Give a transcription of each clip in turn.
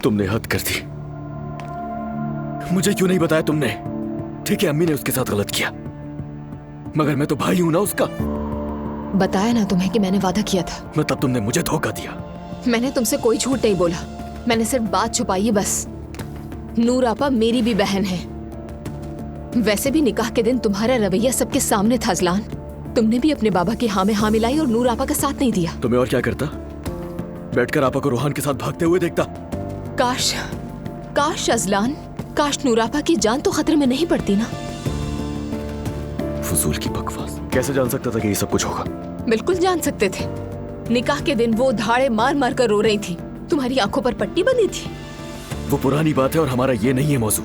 तुमने हद कर दी। मुझे क्यों नहीं बताया तुमने? ठीक है, अम्मी ने उसके साथ गलत किया, मगर मैं तो भाई हूं ना उसका। बताया ना तुम्हें कि मैंने वादा किया था। मतलब तुमने मुझे धोखा दिया। मैंने तुमसे कोई झूठ नहीं बोला, मैंने सिर्फ बात छुपाई है बस। नूर आपा मेरी भी बहन है। वैसे भी निकाह के दिन तुम्हारा रवैया सबके सामने था अजलान। तुमने भी अपने बाबा की हाँ में हाँ मिलाई और नूर आपा का साथ नहीं दिया। तुम्हें और क्या करता? बैठकर आपा को रोहान के साथ भागते हुए देखता। काश अजलान, काश नूर आपा की जान तो खतरे में नहीं पड़ती ना। फजूल की बकवास। कैसे जान सकता था कि ये सब कुछ होगा? बिल्कुल जान सकते थे। निकाह के दिन वो धाड़े मार मार कर रो रही थी, तुम्हारी आंखों पर पट्टी बंधी थी। वो पुरानी बात है और हमारा ये नहीं है मौजू।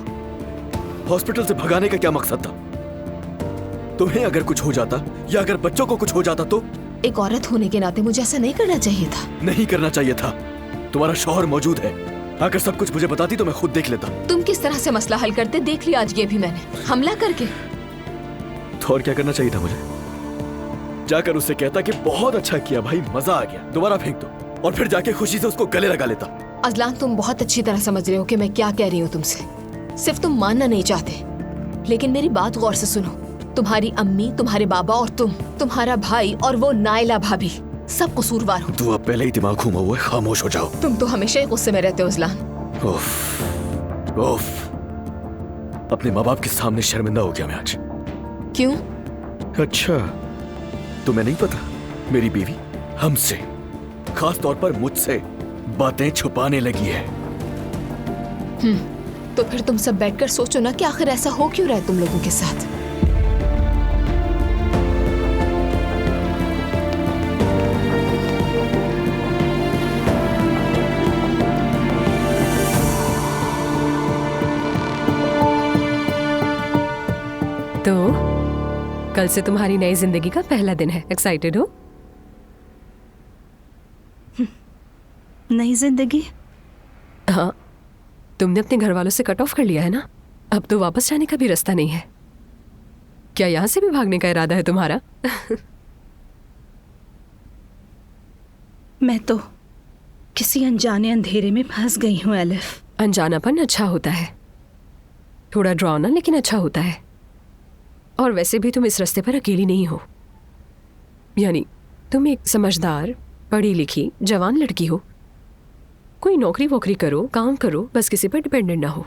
हॉस्पिटल से भगाने का क्या मकसद था? तुम्हें अगर कुछ हो जाता या अगर बच्चों को कुछ हो जाता तो? एक औरत होने के नाते मुझे ऐसा नहीं करना चाहिए था। नहीं करना चाहिए था। तुम्हारा शौहर मौजूद है, अगर सब कुछ मुझे बताती तो मैं खुद देख लेता। तुम किस तरह से मसला हल करते देख लिया आज ये भी मैंने, हमला करके। तो और क्या करना चाहिए था मुझे? जाकर उससे कहता कि बहुत अच्छा किया भाई, मजा आ गया, दोबारा फेंक दो, और फिर जाके खुशी से उसको गले लगा लेता। अजलान, तुम बहुत अच्छी तरह समझ रहे हो कि मैं क्या कह रही हूँ तुमसे। सिर्फ तुम मानना नहीं चाहते, लेकिन मेरी बात गौर से सुनो। तुम्हारी अम्मी, तुम्हारे बाबा और तुम्हारा भाई और वो नाइला भाभी सब कसूरवार हो। तू अब पहले ही दिमाग घूमा हुआ है, खामोश हो जाओ। तुम तो हमेशा ही गुस्से में रहते हो अजलान। ओफ, अपने माँ बाप के सामने शर्मिंदा हो गया मैं आज। क्यों? अच्छा, तुम्हें नहीं पता मेरी बीवी हमसे, खास तौर पर मुझसे बातें छुपाने लगी है। तो फिर तुम सब बैठकर सोचो ना कि आखिर ऐसा हो क्यों रहा है तुम लोगों के साथ। तो कल से तुम्हारी नई जिंदगी का पहला दिन है, एक्साइटेड हो? नई जिंदगी? हाँ, तुमने अपने घर वालों से कट ऑफ कर लिया है ना, अब तो वापस जाने का भी रास्ता नहीं है। क्या यहाँ से भी भागने का इरादा है तुम्हारा? मैं तो किसी अनजाने अंधेरे में फंस गई हूँ एलिफ। अनजानापन अच्छा होता है, थोड़ा डरावना लेकिन अच्छा होता है। और वैसे भी तुम इस रास्ते पर अकेली नहीं हो। यानी तुम एक समझदार, पढ़ी लिखी, जवान लड़की हो। कोई नौकरी वोकरी करो, काम करो, बस किसी पर डिपेंडेंट ना हो।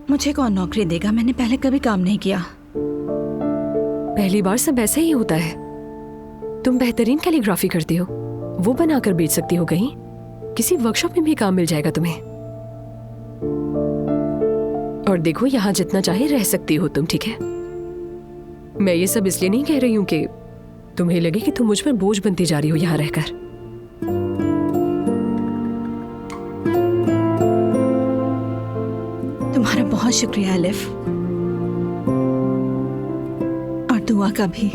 मुझे कौन नौकरी देगा? मैंने पहले कभी काम नहीं किया। पहली बार सब ऐसा ही होता है। तुम बेहतरीन कैलीग्राफी करती हो, वो बनाकर बेच सकती हो कहीं। किसी वर्कशॉप में भी काम मिल जाएगा तुम्हें। और देखो, यहाँ जितना चाहे रह सकती हो तुम, ठीक है? मैं ये सब इसलिए नहीं कह रही हूँ कि तुम्हें लगे कि तुम मुझ पर बोझ बनती जा रही हो यहाँ रहकर। तुम्हारा बहुत शुक्रिया एलिफ, और दुआ का भी।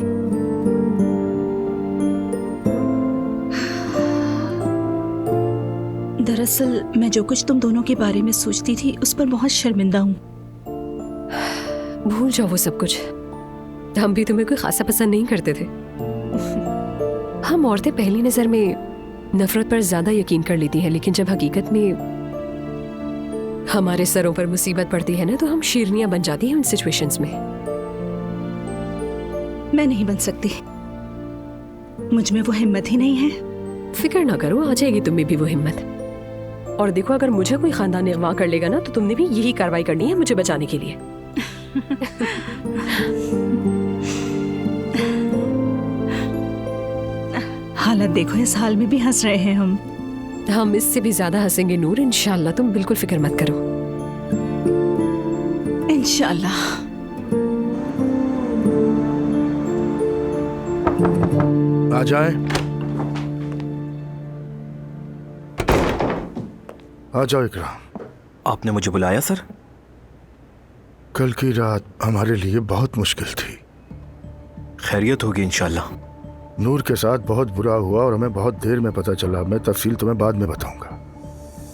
दरअसल मैं जो कुछ तुम दोनों के बारे में सोचती थी उस पर बहुत शर्मिंदा हूँ। भूल जाओ वो सब कुछ। हम भी तुम्हें कोई खासा पसंद नहीं करते थे। हम औरतें पहली नजर में नफरत पर ज्यादा यकीन कर लेती हैं, लेकिन जब हकीकत में हमारे सरों पर मुसीबत पड़ती है ना, तो हम शेरनियां बन जाती हैं उन सिचुएशंस में। मैं नहीं बन सकती, मुझ में वो हिम्मत ही नहीं है। फिक्र ना करो, आ जाएगी तुम में भी वो हिम्मत। और देखो, अगर मुझे कोई खानदान अगवा कर लेगा ना, तो तुमने भी यही कार्रवाई करनी है मुझे बचाने के लिए। हालत देखो, इस हाल में भी हंस रहे हैं हम इससे भी ज्यादा हंसेंगे नूर, इंशाल्लाह। तुम बिल्कुल फिक्र मत करो, इंशाल्लाह। आ जाए, आ जाओ इकराम। आपने मुझे बुलाया सर? कल की रात हमारे लिए बहुत मुश्किल थी। खैरियत होगी इंशाल्लाह। नूर के साथ बहुत बुरा हुआ और हमें बहुत देर में पता चला। मैं तफसील तुम्हें बाद में बताऊंगा,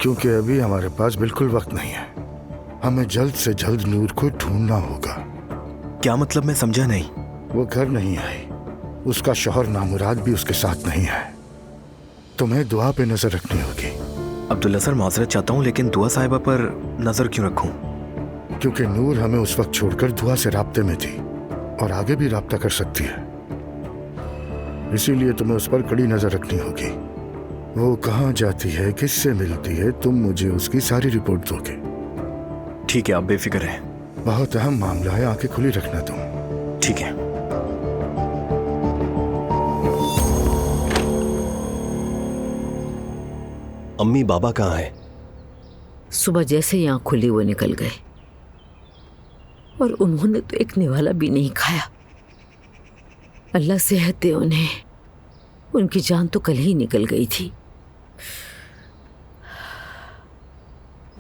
क्योंकि अभी हमारे पास बिल्कुल वक्त नहीं है। हमें जल्द से जल्द नूर को ढूंढना होगा। क्या मतलब? मैं समझा नहीं। वो घर नहीं आई, उसका शौहर नामुराद भी उसके साथ नहीं है। तुम्हें दुआ पे नजर रखनी होगी। अब्दुल्ला सर, माजरत चाहता हूँ, लेकिन दुआ साहिबा पर नजर क्यों रखूं? क्योंकि नूर हमें उस वक्त छोड़कर दुआ से राब्ते में थी और आगे भी राब्ता कर सकती है। इसीलिए तुम्हें उस पर कड़ी नजर रखनी होगी। वो कहाँ जाती है, किससे मिलती है, तुम मुझे उसकी सारी रिपोर्ट दोगे। ठीक है, आप बेफिक्र हैं। बहुत अहम मामला है, आंखें खुली रखना तुम। ठीक है। अम्मी बाबा कहाँ है? सुबह जैसे ही आँख खुली वो निकल गए और उन्होंने तो एक निवाला भी नहीं खाया। अल्लाह सेहत दे उन्हें, उनकी जान तो कल ही निकल गई थी।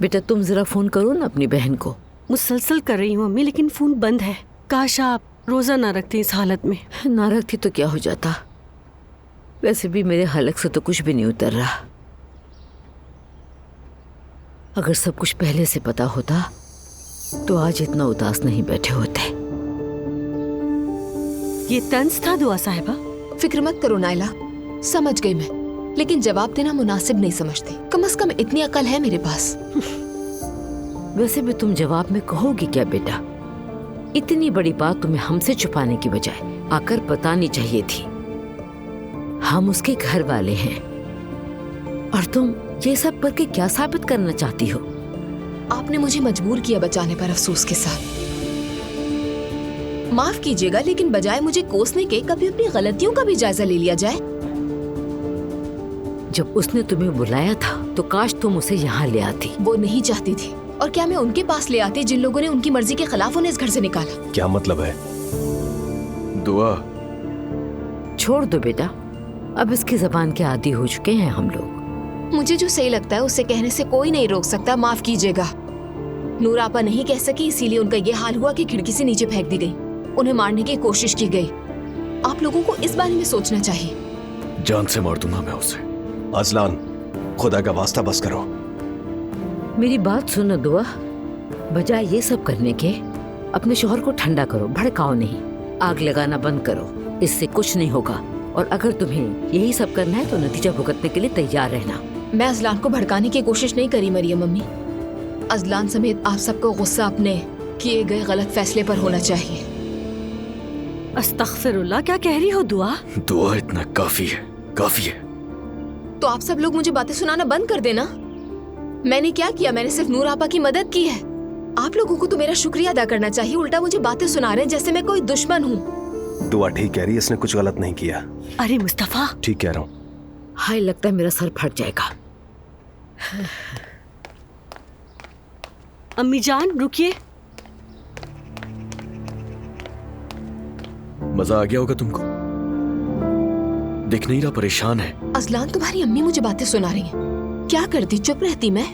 बेटा तुम जरा फोन करो ना अपनी बहन को। मुसलसल कर रही हूँ अम्मी, लेकिन फोन बंद है। काश आप रोजा ना रखती इस हालत में। ना रखती तो क्या हो जाता, वैसे भी मेरे हलक से तो कुछ भी नहीं उतर रहा। अगर सब कुछ पहले से पता होता तो आज इतना उदास नहीं बैठे होते। ये तंज था दुआ साहिबा? फिक्र मत करो नाइला, समझ गई मैं, लेकिन जवाब देना मुनासिब नहीं समझती। कम से कम इतनी अकल है मेरे पास। वैसे भी तुम जवाब में कहोगी क्या बेटा? इतनी बड़ी बात तुम्हें हमसे छुपाने की बजाय आकर बतानी चाहिए थी। हम उसके घर वाले हैं और तुम ये सब करके क्या साबित करना चाहती हो? आपने मुझे मजबूर किया बचाने पर अफसोस के साथ। माफ कीजिएगा, लेकिन बजाय मुझे कोसने के कभी अपनी गलतियों का भी जायजा ले लिया जाए। जब उसने तुम्हें बुलाया था तो काश तुम उसे यहाँ ले आती। वो नहीं चाहती थी, और क्या मैं उनके पास ले आती जिन लोगों ने उनकी मर्जी के खिलाफ उन्हें इस घर से निकाला? क्या मतलब है? दुआ छोड़ दो बेटा, अब इसकी जबान के आदी हो चुके हैं हम लोग। मुझे जो सही लगता है उसे कहने से कोई नहीं रोक सकता। माफ कीजिएगा। नूर आपा नहीं कह सकी, इसीलिए उनका ये हाल हुआ कि खिड़की से नीचे फेंक दी गई, उन्हें मारने की कोशिश की गई। आप लोगों को इस बारे में सोचना चाहिए। जान से मार दूंगा मैं उसे। अजलान, खुदा का वास्ता बस करो। मेरी बात सुनो दुआ, बजाय ये सब करने के अपने शौहर को ठंडा करो, भड़काओ नहीं। आग लगाना बंद करो, इससे कुछ नहीं होगा। और अगर तुम्हें यही सब करना है तो नतीजा भुगतने के लिए तैयार रहना। मैं अजलान को भड़काने की कोशिश नहीं करी मरियम मम्मी। अजलान समेत आप सबको गुस्सा अपने किए गए गलत फैसले पर होना चाहिए। अस्तगफिरुल्लाह, क्या कह रही हो दुआ? दुआ इतना काफी है, काफी है। तो आप सब लोग मुझे बातें सुनाना बंद कर देना। मैंने क्या किया? मैंने सिर्फ नूर आपा की मदद की है। आप लोगों को तो मेरा शुक्रिया अदा करना चाहिए, उल्टा मुझे बातें सुना रहे हैं जैसे मैं कोई दुश्मन हूँ। दुआ ठीक कह रही है, इसने कुछ गलत नहीं किया। अरे मुस्तफा, ठीक कह रहा हूँ। हाय, लगता है मेरा सर फट जाएगा। अम्मी जान रुकिए। मजा आ गया होगा तुमको? दिख नहीं रहा परेशान है। अजलान, तुम्हारी अम्मी मुझे बातें सुना रही हैं। क्या करती, चुप रहती मैं?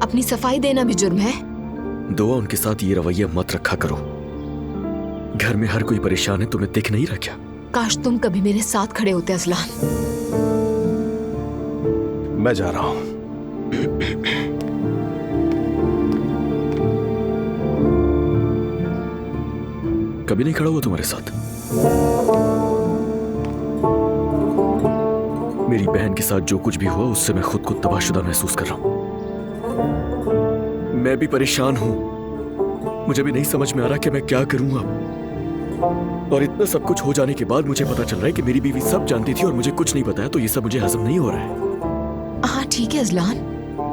अपनी सफाई देना भी जुर्म है। दुआ, उनके साथ ये रवैया मत रखा करो। घर में हर कोई परेशान है, तुम्हें दिख नहीं रहा क्या? काश तुम कभी मेरे साथ खड़े होते अजलान। मैं जा रहा हूँ। कभी नहीं खड़ा हुआ तुम्हारे साथ? मेरी बहन के साथ जो कुछ भी हुआ उससे मैं खुद को तबाहशुदा महसूस कर रहा हूं। मैं भी परेशान हूं। मुझे भी नहीं समझ में आ रहा कि मैं क्या करूं अब। और इतना सब कुछ हो जाने के बाद मुझे पता चल रहा है कि मेरी बीवी सब जानती थी और मुझे कुछ नहीं बताया, तो ये सब मुझे हजम नहीं हो रहा है। हाँ ठीक है अजलान,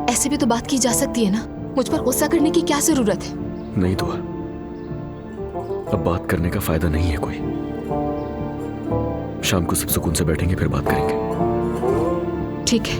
ऐसे भी तो बात की जा सकती है ना। मुझ पर गुस्सा करने की क्या जरूरत है? नहीं दुआ, अब बात करने का फायदा नहीं है कोई। शाम को सब सुकून से बैठेंगे, फिर बात करेंगे। ठीक है।